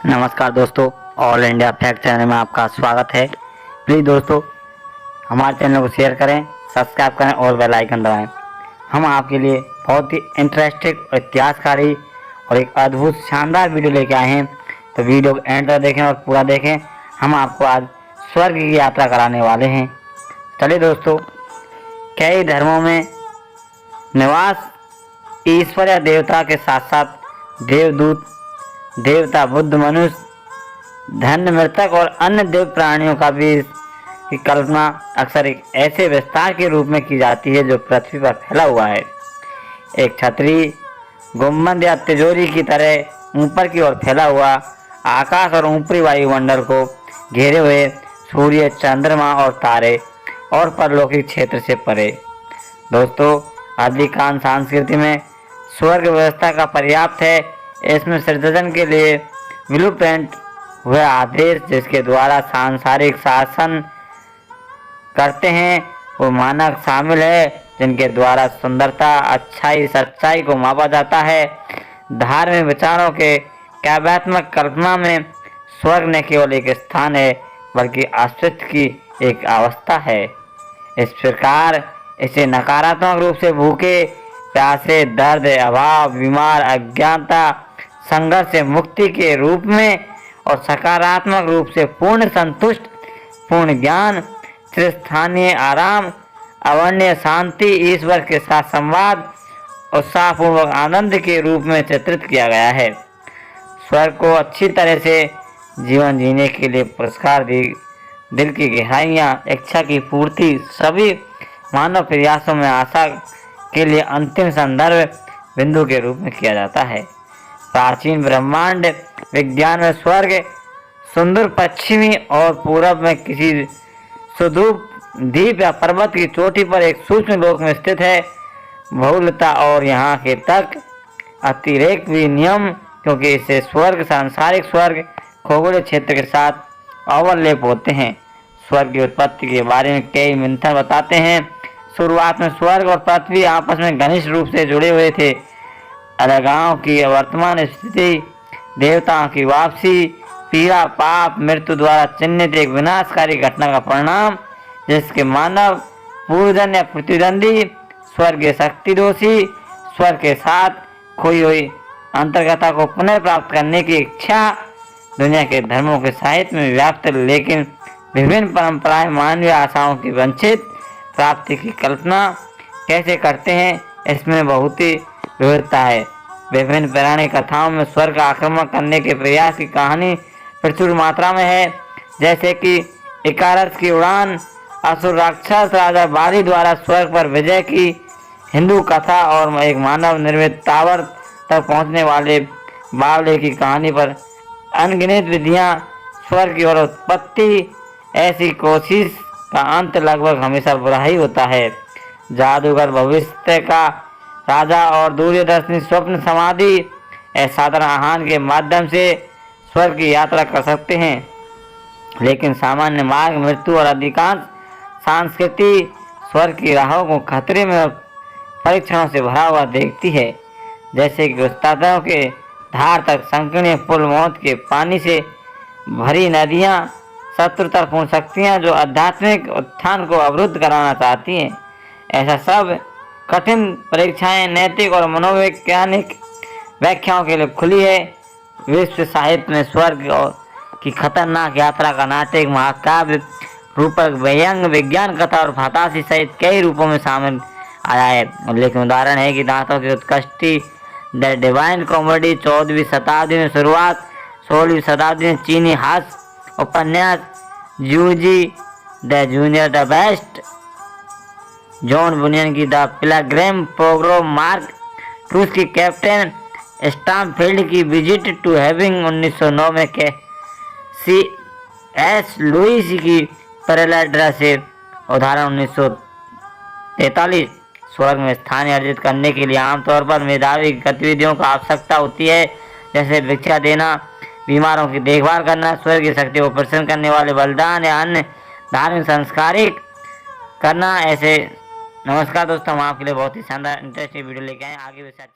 नमस्कार दोस्तों, all India fact channel में आपका स्वागत है। प्लीज़ दोस्तों हमारे चैनल को शेयर करें, सब्सक्राइब करें और बेल आइकन दबाएं। हम आपके लिए बहुत ही इंटरेस्टिंग और इतिहासकारी और एक अद्भुत शानदार वीडियो लेके आए हैं, तो वीडियो को एंड तक देखें और पूरा देखें। हम आपको आज स्वर्ग की यात्रा कराने वाले हैं। चलिए दोस्तों, कई धर्मों में निवास ईश्वर या देवता के साथ साथ देवदूत, देवता, बुद्ध, मनुष्य, धन्य, मृतक और अन्य देव प्राणियों का भी की कल्पना अक्सर एक ऐसे विस्तार के रूप में की जाती है जो पृथ्वी पर फैला हुआ है। एक छतरी, गुंबद या तिजोरी की तरह ऊपर की ओर फैला हुआ आकाश और ऊपरी वायुमंडल को घेरे हुए सूर्य, चंद्रमा और तारे और परलौकिक क्षेत्र से परे। दोस्तों, अधिकांश संस्कृति में स्वर्ग व्यवस्था का पर्याप्त है। इसमें सृजन के लिए ब्लूप्रिंट हुए आदेश जिसके द्वारा सांसारिक शासन करते हैं वो मानक शामिल है, जिनके द्वारा सुंदरता, अच्छाई, सच्चाई को मापा जाता है। धार्मिक विचारों के काव्यात्मक कल्पना में स्वर्ग न केवल एक स्थान है बल्कि अस्तित्व की एक अवस्था है। इस प्रकार इसे नकारात्मक रूप से भूखे, प्यासे, दर्द, अभाव, बीमार, अज्ञानता, संघर्ष से मुक्ति के रूप में और सकारात्मक रूप से पूर्ण संतुष्ट, पूर्ण ज्ञान, चिरस्थानीय आराम, अवर्णीय शांति, ईश्वर के साथ संवाद, उत्साहपूर्वक आनंद के रूप में चित्रित किया गया है। स्वर्ग को अच्छी तरह से जीवन जीने के लिए पुरस्कार दिल की गहराइयाँ, इच्छा की पूर्ति, सभी मानव प्रयासों में आशा के लिए अंतिम संदर्भ बिंदु के रूप में किया जाता है। प्राचीन ब्रह्मांड विज्ञान में स्वर्ग सुंदर पश्चिमी और पूरब में किसी सुदूर द्वीप या पर्वत की चोटी पर एक सूक्ष्म लोक में स्थित है। बहुलता और यहाँ के तक अतिरेक भी नियम, क्योंकि इससे स्वर्ग, सांसारिक स्वर्ग, खगोलीय क्षेत्र के साथ ओवरलैप होते हैं। स्वर्ग की उत्पत्ति के बारे में कई मंथन बताते हैं। शुरुआत में स्वर्ग और पृथ्वी आपस में घनिष्ठ रूप से जुड़े हुए थे। अलगाव की वर्तमान स्थिति, देवताओं की वापसी, पीड़ा, पाप, मृत्यु द्वारा चिन्हित एक विनाशकारी घटना का परिणाम, जिसके मानव पूर्वजन्म या प्रतिद्वंदी स्वर्गीय शक्ति दोषी स्वर्ग के साथ खोई हुई अंतर्गता को पुनः प्राप्त करने की इच्छा दुनिया के धर्मों के साहित्य में व्याप्त, लेकिन विभिन्न परंपराएं मानवीय आशाओं की वंचित प्राप्ति की कल्पना कैसे करते हैं, इसमें बहुत ही विविधता है। विभिन्न पौराणिक कथाओं में स्वर्ग आक्रमण करने के प्रयास की कहानी प्रचुर मात्रा में है, जैसे कि इकारस की उड़ान, असुर राक्षस राजा बाली द्वारा स्वर्ग पर विजय की हिंदू कथा और एक मानव निर्मित टावर तक पहुंचने वाले बावले की कहानी पर अनगिनत विधियां, स्वर्ग की ओर उत्पत्ति, ऐसी कोशिश का अंत लगभग हमेशा बुरा ही होता है। जादूगर, भविष्य का राजा और दूरदर्शी स्वप्न समाधि असाधारण आहार के माध्यम से स्वर्ग की यात्रा कर सकते हैं, लेकिन सामान्य मार्ग, मृत्यु और अधिकांश संस्कृति स्वर्ग की राहों को खतरे में और परीक्षणों से भरा हुआ देखती है, जैसे कि उस्तादों के धार तक संकीर्ण पुल, मौत के पानी से भरी नदियां, शत्रुतापूर्ण शक्तियां जो आध्यात्मिक उत्थान को अवरुद्ध कराना चाहती हैं। ऐसा सब कठिन परीक्षाएं नैतिक और मनोवैज्ञानिक व्याख्याओं के लिए खुली है। विश्व साहित्य में स्वर्ग की खतरनाक यात्रा का नाटक, महाकाव्य, रूपक, व्यंग, विज्ञान कथा और फंतासी सहित कई रूपों में शामिल आया है। लेकिन उदाहरण है कि दांतों की उत्कृष्टि, द डिवाइन कॉमेडी 14वीं शताब्दी में शुरुआत, 16वीं शताब्दी में चीनी हास्य उपन्यास जूजी the junior the best, John Bunyan की द पिलग्रिम प्रोग्राम, मार्क रूस की कैप्टन स्टामफील्ड की विजिट टू हेविंग 1909 में के सी एस लुइस की पैरालाइड्रा से उदाहरण 1943। स्वर्ग में स्थान अर्जित करने के लिए आमतौर पर मेधावी गतिविधियों की आवश्यकता होती है, जैसे भिक्षा देना, बीमारों की देखभाल करना, स्वर्ग की शक्ति को प्रसन्न करने वाले बलिदान या अन्य धार्मिक संस्कारिक करना। ऐसे नमस्कार दोस्तों, हम आपके लिए बहुत ही शानदार इंटरेस्टिंग वीडियो लेके आए। आगे भी साथ